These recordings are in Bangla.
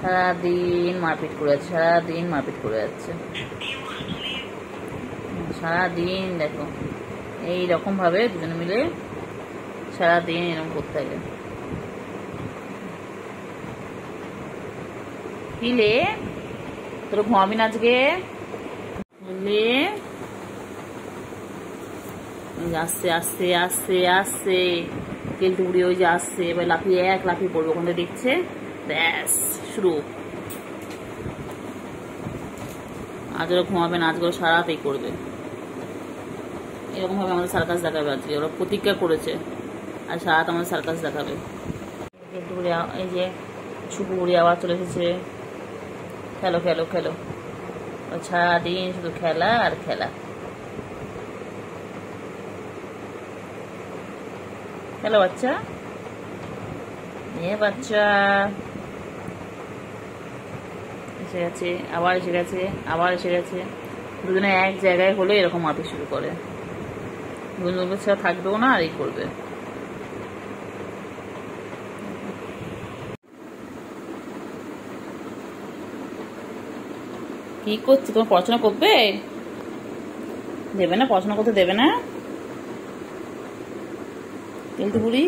সারাদিন মারপিট করে যাচ্ছে, সারাদিন মারপিট করে যাচ্ছে, সারাদিন দেখো এইরকম ভাবে দুজনে মিলে সারাদিন এরকম করতে থাকে। কিলে তোর ঘুমাবি না আজকে? বুঝলি? আসছে আসছে আসছে আসছে কেলটুকুড়ি, ওই যে আসছে, এবার লাফিয়ে লাফিয়ে পড়বে, ওখানে দেখছে, ব্যাস শুরু। আজ ওরা ঘুমাবে না, আজকে ওরা সারা রাতেই করবে। এরকম ভাবে আমাদের সার্কাস দেখাবে আজকে, ওরা প্রতিজ্ঞা করেছে আর সারা রাত আমাদের সার্কাস দেখাবে। কেলটুকুড়ি এই যে ছুকুড়ি আবার চলে এসেছে, খেলো খেলো খেলো, সারাদিন শুধু খেলা আর খেলা। হ্যালো বাচ্চা, বাচ্চা এসে গেছে, আবার এসে গেছে, আবার এসে গেছে। দুজনে এক জায়গায় হলে এরকম মারপিট শুরু করে, দুজনের সাথে থাকবেও না আর এই করবে। কি করছে? তোমার পড়াশোনা করবে? দেবে না, পড়াশোনা করতে দেবে না কেলটু বুড়ি?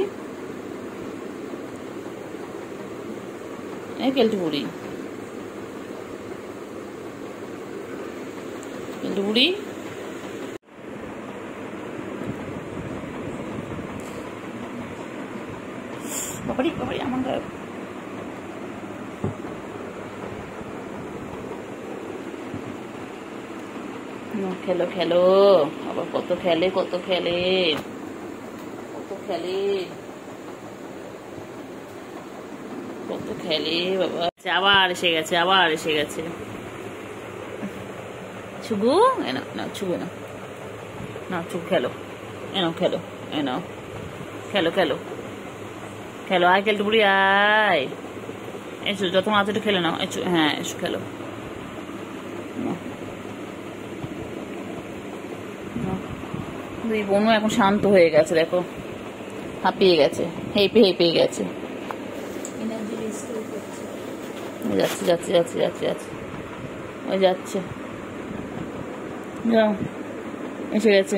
কেলটু বুড়ি, কেলটু বুড়ি, বাবারি বাবারি আমার গায়ে। খেলো খেলো, আবার কত খেলে কত খেলে কত খেলে কত খেলে বাবা। আবার এসে গেছে, আবার এসে গেছে। ছুগু এনো না, ছুগু না, না ছুগু খেলো, এনো খেলো, এনো খেলো খেলো খেলো। আয় কেলটু বুড়ি আয়, এসো, যত মাছ একটু খেলে নাও, এসো, হ্যাঁ এসো খেলো। দুই বোনও এখন শান্ত হয়ে গেছে, দেখো হাঁপিয়ে গেছে, হেঁপে হেঁপে গেছে। যাচ্ছে যাচ্ছে যাচ্ছে যাচ্ছে যাচ্ছে, ওই যাচ্ছে, যাও এসে গেছে।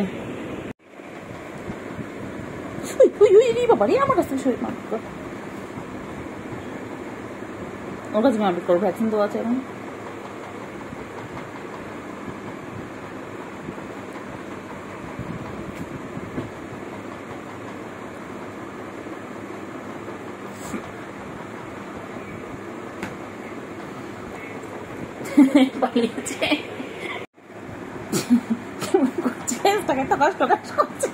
বাবারে আমার কাছে শরীর মারপিট কর, ওর কাছে মারপিট করো, ভ্যাকসিন তো আছে এখন। পালিয়েছে, তাকে তো কষ্ট কষ্ট করছে,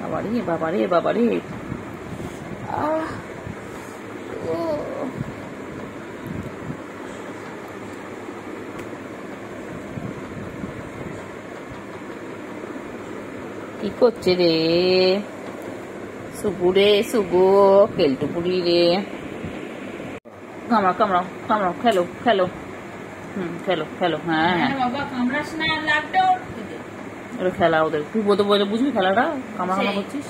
বাবারে বাবারে বাবারে। কি করছে রে সুগু রে, সুগু কেলটু বুড়ি রে? কামড়াও কামড়াও কামড়াও, খেলো খেলো, খেলো খেলো, হ্যাঁ হ্যাঁ ওরা খেলা, ওদের তুই বলতে বলে বুঝবি খেলাটা, কামড়া কামড়া করছিস,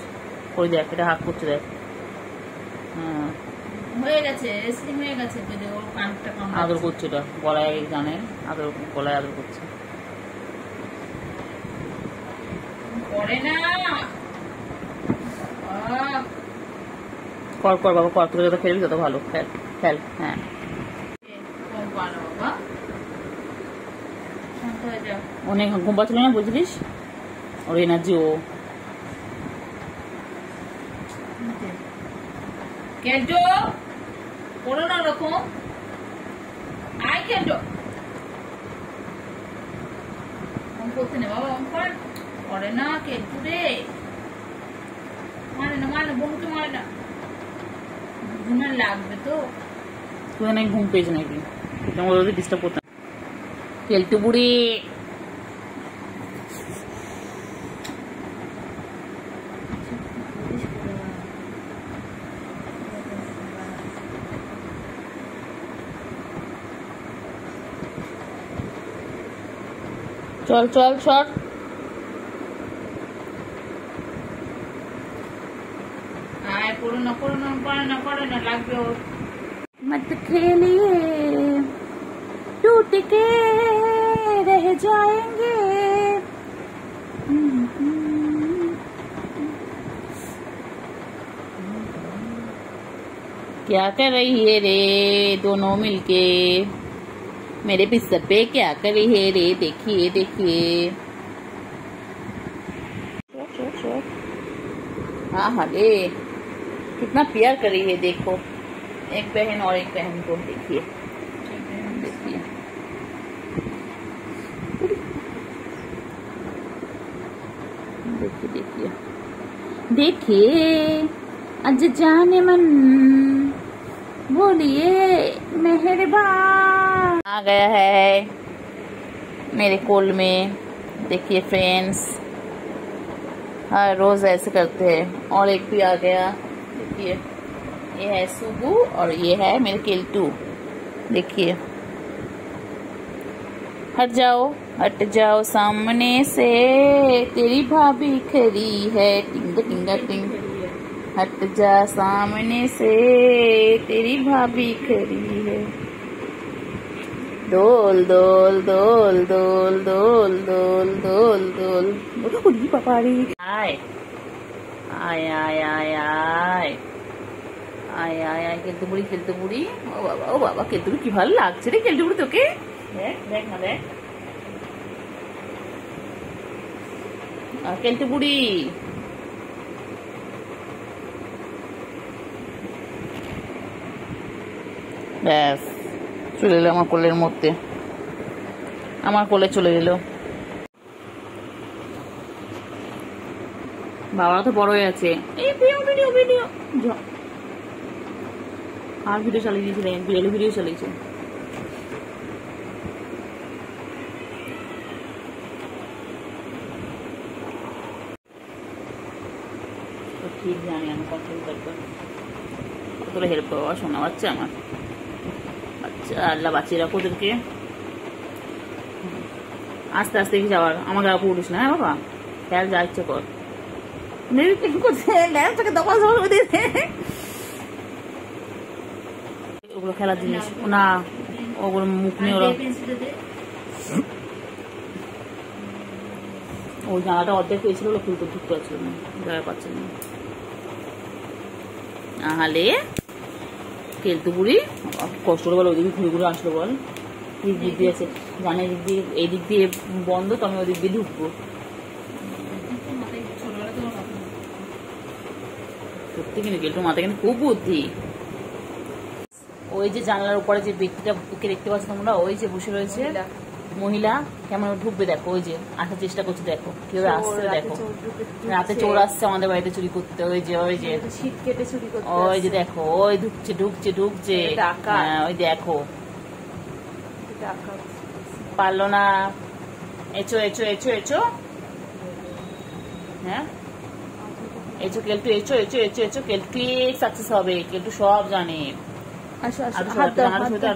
ওই দেখ এটা হাত করছে, দেখ হয়ে গেছে, আদর করছে, এটা গলায় জানে, আদর গলায় আদর করছে। কর কর বাবা কর, তোকে যত খেলবি তত ভালো, খেল খেল, হ্যাঁ অনেক ঘুম পাচ্ছিল না বুঝলিস, ওর এনার্জি। ও কেলটো পড়ো না ওরকম, আয় কেলটো করতে নে বাবা, অঙ্কন করে না কেলটু রে, মানে না মানে বন্ধুকে মানে না, ঘুমের লাগবে তো। তুই অনেক ঘুম পেয়েছে নাকি, তোমার ওদের ডিস্টার্ব করতে। কেলটু বুড়ি চল চল চল, করো না করে না লাগবে ওর। मत खेलिए टूट के रह जाएंगे। क्या कर रही है रे दोनों मिलके, मेरे बिस्तर पे क्या कर रही है रे, देखिए देखिए। हाँ हाँ रे, कितना प्यार कर रही है, देखो एक बहन और एक बहन को, देखिए देखिए। देखिए देखिए देखिए, अज जाने मन बोलिए मेहरबान। आ गया है मेरे कोल में, देखिए फ्रेंड्स, हर रोज ऐसे करते हैं। और एक भी आ गया, देखिए ये है सुबू और ये है मेरे केल्टू, देखिए। हट जाओ सामने से, तेरी भाभी खड़ी है, टिंग टिंग टिंग। हट जा सामने से, तेरी भाभी खड़ी है। दोल दोल दोल दोल दोल दोल दोल दोल बोली पापारी। आय आय आय आय आय आय आय आय, केलটু বুড়ি। ও বাবা কেলটু কি ভালো লাগছে রে কেলটু বুড়ি তোকে। দেখ দেখ না দেখ, কেলটু বুড়ি। ব্যাস চলে এলো আমার কোলের মধ্যে, আমার কোলে চলে এলো। বাবা তো বড় হয়ে আছে। এই ভিডিও আর ভিডিও চালিয়ে দিয়েছিলেন, ভিডিও চালিয়েছে। ঠিক জানি আমি কন্ট্রোল করবো, কতটা হেল্প করবো শোনা বাচ্চা আমার। আচ্ছা আল্লাহ বাঁচিয়ে রাখো ওদেরকে। আস্তে আস্তে কি যাওয়ার, আমার গায়ে পড়িস না। হ্যাঁ বাবা, খেয়াল যা ইচ্ছে কর। ওগুলো খেলার জিনিস না, ওগুলো মুখ নিয়ে ওরা। ওই জানাটা অর্ধেক হয়েছিল, ওগুলো খুলতে ঢুকতে পারছিল না, জায়গা পাচ্ছে না। নাহলে কেলটু বুড়ি কষ্ট করে বল, ওইদিকে ঘুরে ঘুরে আসলো বল। দিক দিয়ে আছে জানে, দিক দিয়ে এই দিক দিয়ে বন্ধ, তো আমি ওই দিক দিয়ে ঢুকবো। সত্যি কিন্তু কেলটুর মাথায় কিন্তু খুব বুদ্ধি। ওই যে জানলার উপরে যে ব্যক্তিটা দেখতে পাচ্ছ তোমরা, ওই যে বসে রয়েছে মহিলা, কেমন ঢুকবে দেখো, ওই যে আসার চেষ্টা করছে, দেখো কিভাবে আসছে, দেখো রাতে চোর আসছে আমাদের বাড়িতে চুরি করতে। ওই যে শীত কেটে চুরি করতে, ওই যে দেখো, ওই ঢুকছে ওই দেখো, পারলো না। এচো হ্যাঁ echo Keltu, echo Keltu success হবে, কেলটু সব জানে।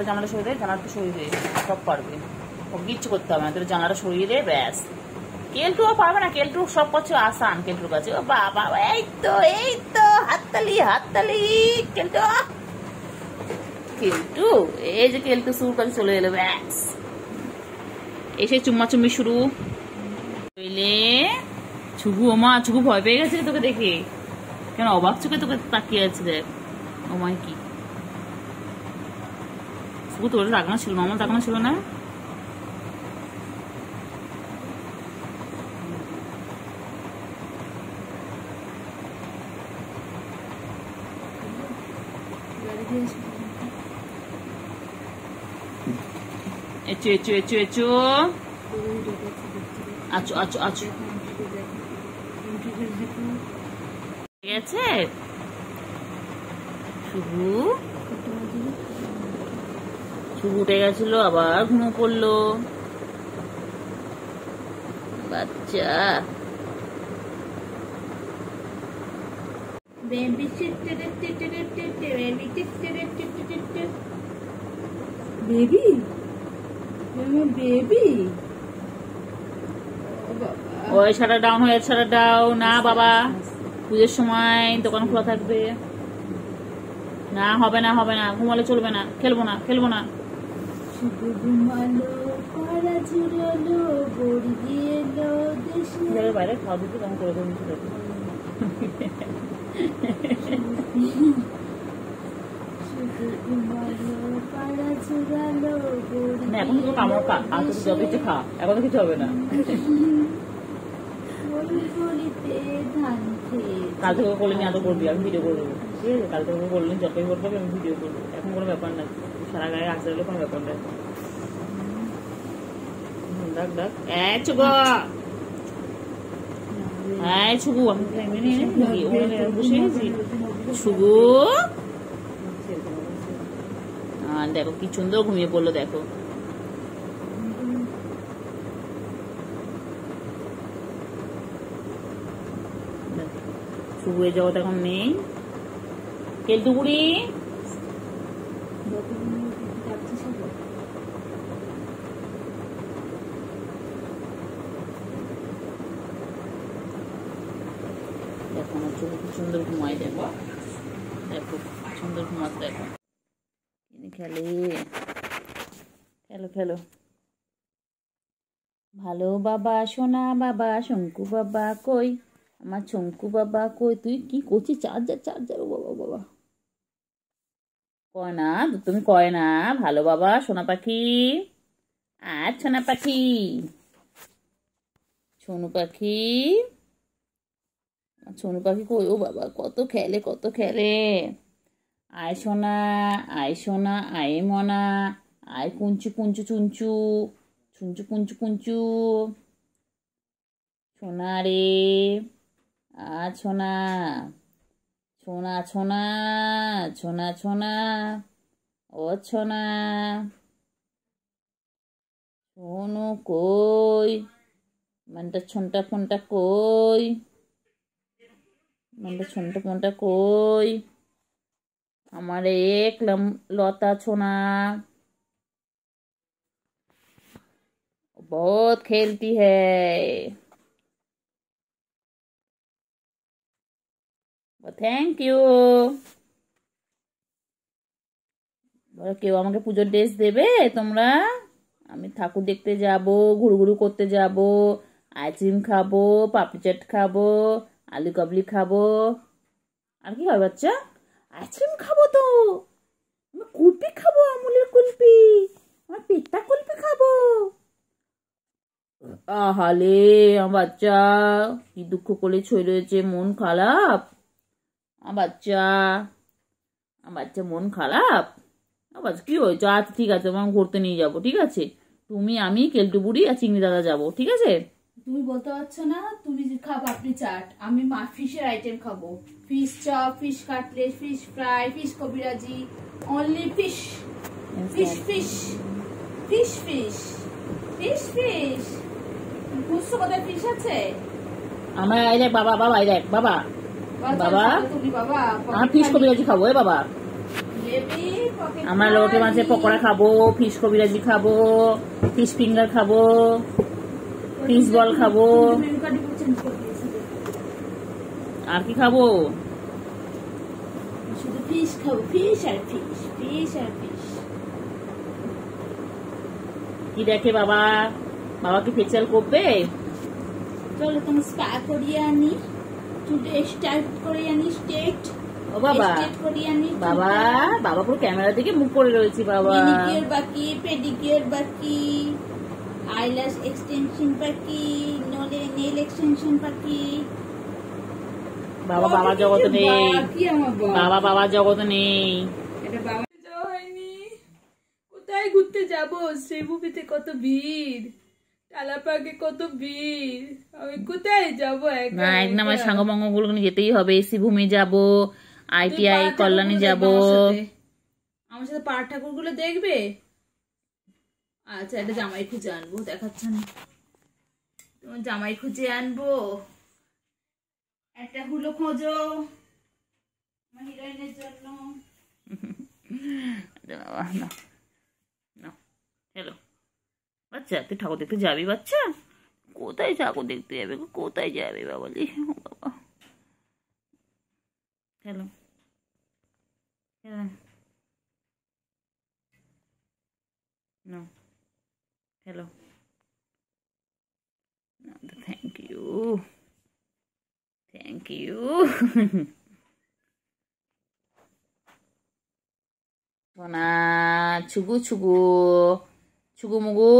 জানাটা সরিয়ে দে, সব পারবে, ও কিচ্ছু করতে হবে না, তোর জানাটা সরিয়ে দে ব্যাস। কেলটু পারবে না, কেলটু সব কিছু আসান কেলটুর কাছে। ও বাবা, এই তো হাততালি কেলটু এই যে কেলটু সুর কাছে চলে এলো, ব্যাস এসে চুম্মাচুম্মি শুরু। ছুবু, ওমা ছুবু ভয় পেয়ে গেছে তোকে দেখে, কেন অবাক চোখে তোকে তাকিয়ে আছে, দেখ ওমায় কি। ছুবু তোর রাগনা ছিল না, আমার রাগনা ছিল না। এচো আচো গেছে শুভু উঠে গেছিল, আবার ঘুমো পড়লো বাচ্চা। বেবি ওই শাটার ডাউন হয়ে, শাটার ডাউন না বাবা, পুজোর সময় দোকান খোলা থাকবে। না হবে না, হবে না, ঘুমালে চলবে না, খেলবো না, খেলবো না। শুধু ঘুমালো পাড়া ঝুরালো বড়ি দিয়ে এলো দেশে। বাইরে খাওয়া দিতে কেমন করে দেবো এখন তো কামড় যত কিছু খা, এখন তো কিছু হবে না। কাল থেকে করলে এত করবি, আমি ভিডিও করে দেবো, ঠিক আছে? কাল থেকে করলে যতই করবো আমি ভিডিও করবো, এখন কোনো ব্যাপার না, সারা গায়ে আসতে গেলে কোনো ব্যাপার না। ডাক ডাক ছুগু, হ্যাঁ ছুগু, আমি বসে গেছি। ছুগু দেখো কি সুন্দর ঘুমিয়ে পড়লো, দেখো। শুয়ে জগৎ এখন নেই। কেলটুকুড়ি দেখো আমার চোখে কি সুন্দর ঘুমাই, দেখো দেখো সুন্দর ঘুমাতে, দেখো খেলে, খেলো খেলো। ভালো বাবা, সোনা বাবা, শঙ্কু বাবা কই, আমার শঙ্কু বাবা কই, তুই কি করছিস? চার্জার চার্জার, ও বাবা বাবা, কয় না তুমি, কয় না ভালো বাবা সোনা পাখি, আর সোনা পাখি, সোনু পাখি, সোনু পাখি কই, ও বাবা কত খেলে, কত খেলে। আয় সোনা, আয় সোনা, আয় মনা, আয় কুঞ্চু কুঞ্চু চুঞ্চু, চুঞ্চু কুঞ্চু কুঞ্চু, সোনা রে, আর সোনা, সোনা সোনা, সোনা সোনা, ও সোনা, সোনু কই, মানটা ছনটা ফোনটা কই, মানটা ছনটা ফোনটা কই, আমার এক লতা সোনা, बहुत खेलती है। Thank you. কেউ আমাকে পুজোর ড্রেস দেবে তোমরা? আমি ঠাকুর দেখতে যাব, ঘুরঘুরু করতে যাব, আইসক্রিম খাবো, পাপড়ি চাট খাবো, আলু কাবলি খাবো, আর কি হয় বাচ্চা? আইসক্রিম খাবো তো, আমি কুলপি খাবো, আমুলের কুলপি, আমার পেটটা কুলপি খাবো। আহালে আমার বাচ্চা কি দুঃখ করে ছড়ে রয়েছে, মন খারাপ আমার বাচ্চা, আমার বাচ্চা মন খারাপ। বাচ্চা কি হয়েছে? আচ্ছা ঠিক আছে, আমি ঘুরতে নিয়ে যাবো, ঠিক আছে? তুমি, আমি, কেলটু বুড়ি আর চিংড়ি দাদা যাবো, ঠিক আছে? তুমি বলতে পারছো না, তুমি খাও পাপড়ি চাট, আমি ফিশের আইটেম খাবো, fish chop, fish cutlet, fish fry, fish kabiraji, only fish, fish fish, fish fish, fish fish. বুঝছো কোথায় ফিশ আছে? আমার এই দেখ বাবা, বাবা এই দেখ বাবা, বাবা তুমি বাবা, আমার ফিশ কবিরাজি খাবো, এ বাবা আমরা লোটে মাছের পকোড়া খাবো, ফিশ কবিরাজি খাবো, ফিশ ফিঙ্গার খাবো, ফিশ বল খাবো, আর কি খাবো? শুধু ফিশ খাবো, ফিশ আর ফিশ, ফিশ আর ফিশ। কি দেখে বাবা? বাবা কি ফেসিয়াল করবে? চলো তোমার স্পা করিয়ে আনি, চুলে স্টাইল করে আনি, স্ট্রেট। ও বাবা, বাবা বাবা পুরো ক্যামেরা দিকে মুখ করে রয়েছে বাবা। ম্যানিকিউর বাকি, পেডিকিউর বাকি, আইল্যাশ এক্সটেনশন বাকি, নেল এক্সটেনশন বাকি। বাবা বাবা জগতে নেই, বাবা বাবা জগতে নেই। এটা বাবা যাওয়া হয়নি। কোথায় ঘুরতে যাব? শ্রীভূমিতে কত ভিড়, টালাপাকে কত ভিড়, আমি কোথায় যাব? না একদম আমার সাঙ্গমঙ্গ গুলো যেতেই হবে। শ্রীভূমি যাব, ITI কল্যাণী যাব। আমার সাথে পাড় ঠাকুর গুলো দেখবে? আচ্ছা, এটা জামাই খুঁজে আনবো, দেখাচ্ছে না, তোমার জামাই খুঁজে আনবো। একটা হুলো খোঁজো আমার হিরোইনের জন্য। হ্যালো বাচ্চা, তুই ঠাকুর দেখতে যাবি বাচ্চা? কোথায় ঠাকুর দেখতে যাবে? কোথায় যাবে বাবালি? বাবা hello No. Hello. No, thank you. Thank you. সোনা ছুগু ছুগু ছুগুমুগু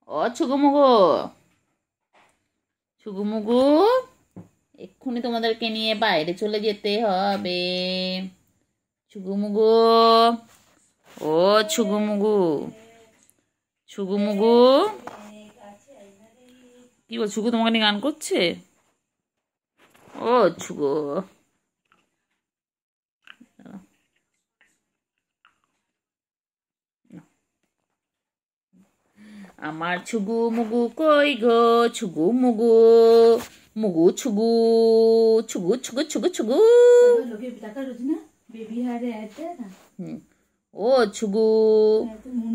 ও ছুগুমুগু ছুগুমুগু এক্ষুনি তোমাদেরকে নিয়ে বাইরে চলে যেতে হবে। ছুগুমুগু ও ছুগুমুগু ছুগুমুগু কি বল ছুগু তোমাকে নিয়ে গান করছে? ও ছুগু আমার ছুগু মুগু কই গো ছুগু মুগু মুগু ছুগু ছুগু ছুগু ছুগু ছুগু ও ছুগু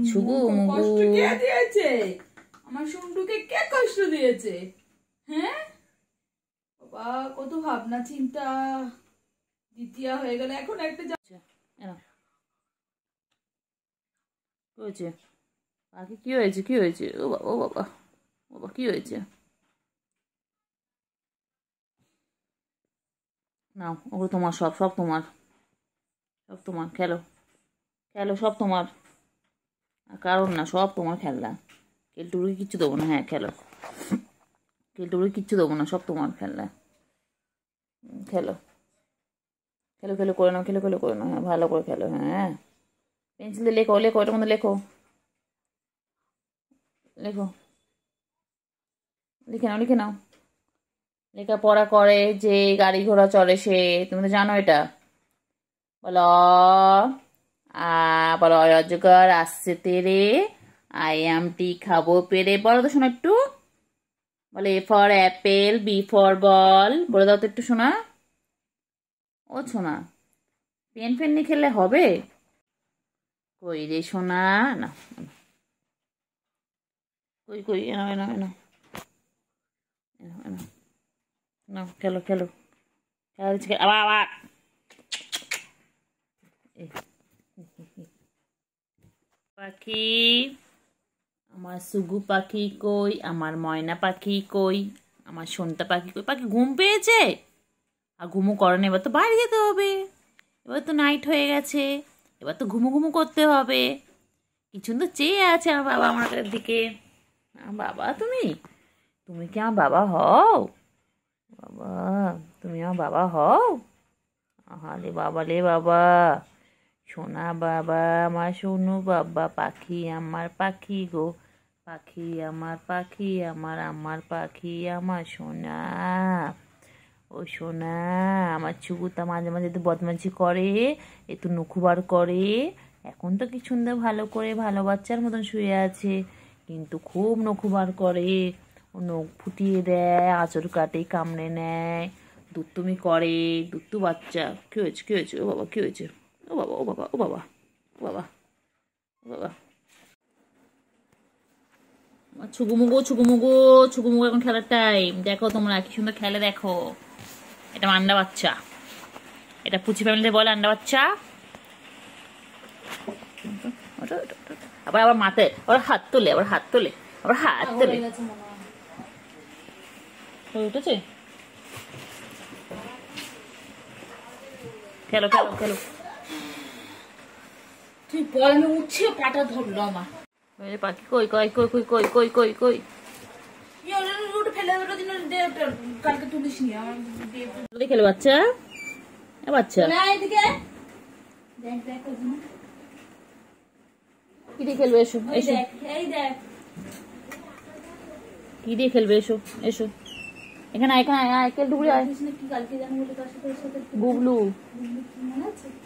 ছুগু মুগু আমার শুন্ডুকে কে কষ্ট দিয়েছে? হ্যাঁ বাবা, কত ভাবনা চিন্তা, দ্বিতীয় হয়ে গেল, এখন একটা হয়েছে পাখি কি হয়েছে? কি হয়েছে? ও বাবা ও বাবা বাবা কি হয়েছে? নাও ওগুলো তোমার, সব সব তোমার, সব তোমার, খেলো খেলো, সব তোমার, কারণ না সব তোমার খেলনা। কেলটুরি কিচ্ছু দেবো না। হ্যাঁ খেলো, কেলটুরি কিচ্ছু দেবো না, সব তোমার খেলনা। খেলো খেলো খেলো করে নাও, খেলো খেলো করে নাও। হ্যাঁ ভালো করে খেলো। হ্যাঁ পেন্সিল দিয়ে লেখো, লেখো এটার মধ্যে লেখো, লেখো, লিখে নাও, লিখে নাও। লেখাপড়া করে যে গাড়ি ঘোড়া চড়ে সে, তুমি তো জানো এটা। বলো বলো অজগর আসছে তেরে, আইএমটি খাবো পেরে। বলো তো শোনা একটু, বলে A for apple, B for ball, বলে দাও তো একটু শোনা। ও শোনা পেন ফেন নিয়ে খেললে হবে? কই রে শোনা, না কই কই, এনো এনো এনো এনো এনো না, খেলো খেলো খেলা দিচ্ছে। আবার আবার পাখি, আমার সুগু পাখি কই, আমার ময়না পাখি কই, আমার সোনটা পাখি কই? পাখি ঘুম পেয়েছে আর ঘুমু করেনি, এবার তো বাইরে যেতে হবে, এবার তো নাইট হয়ে গেছে, এবার তো ঘুমু ঘুমু করতে হবে। কিছু তো চেয়ে আছে আমার বাবা আমার দিকে। বাবা তুমি তুমি কি আমার বাবা হও? বাবা তুমি আমার বাবা হও? আহারে বাবা রে বাবা, সোনা বাবা আমার সোনু বাবা, পাখি আমার পাখি গো, পাখি আমার পাখি আমার, আমার পাখি আমার সোনা। ও সোনা আমার ছুগুতা মাঝে মাঝে তো বদমাইশি করে, একটু নখুবার করে। এখন তো কি সুন্দর ভালো করে ভালো বাচ্চার মতন শুয়ে আছে, কিন্তু খুব নখুবার করে, ও নখ ফুটিয়ে দেয়, আঁচড় কাটে, কামড়ে নেয়, দুত্তুমি করে, দুত্তু বাচ্চা। কি হয়েছে? কি হয়েছে? ও বাবা কি হয়েছে? ও বাবা ও বাবা ও বাবা ও বাবা ও বাবা। ছুগুমুগু ছুগুমুগু ছুগুমুগু এখন খেলার টাইম। দেখো তোমরা কি সুন্দর খেলে, দেখো। এটা আন্ডা বাচ্চা, এটা পুচি ফ্যামিলিতে বলে আন্ডা বাচ্চা। আবার আবার মাথায় আবার হাত তোলে, আবার হাত তোলে, আবার হাত তোলে। উঠেছে? খেলো খেলো খেলো। তুই বল, আমি উঠছে পাটা ধরলো আমার। পাখি কই কই কই কই কই কই কই কই? কালকে তুলিস নি আমার। খেলো বাচ্চা, বাচ্চা কি দিয়ে খেলবে? এসো এসো, কি দিয়ে খেলবে? এসো এসো এখানে, এখানে কেলটুকুরি আয়। গুবলু,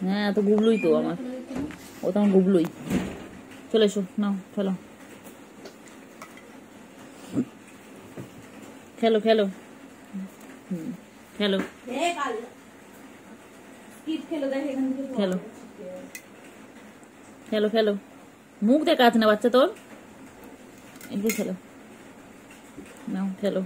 হ্যাঁ তো গুবলুই তো আমার, ও তো আমার গুবলুই। চলে এসো, নাও খেলো খেলো খেলো। খেলো খেলো খেলো খেলো। মুখ দেখা আছে না বাচ্চা তোর? এদিকে খেলো, নাও খেলো।